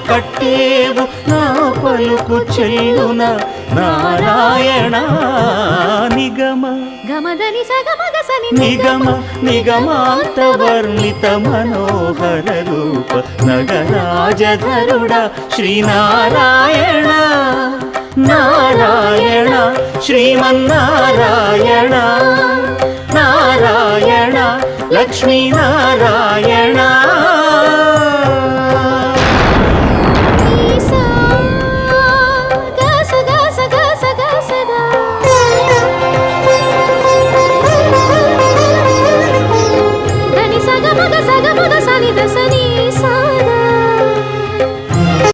కట్టేవు నా పలుకు చెల్లున నారాయణ నిగమ గమదని సగమగసని నిగమ నిగమాంత వర్ణిత మనోహర రూప నగరాజధరుడ శ్రీనారాయణ నారాయణ శ్రీమన్నారాయణ నారాయణ లక్ష్మీనారాయణ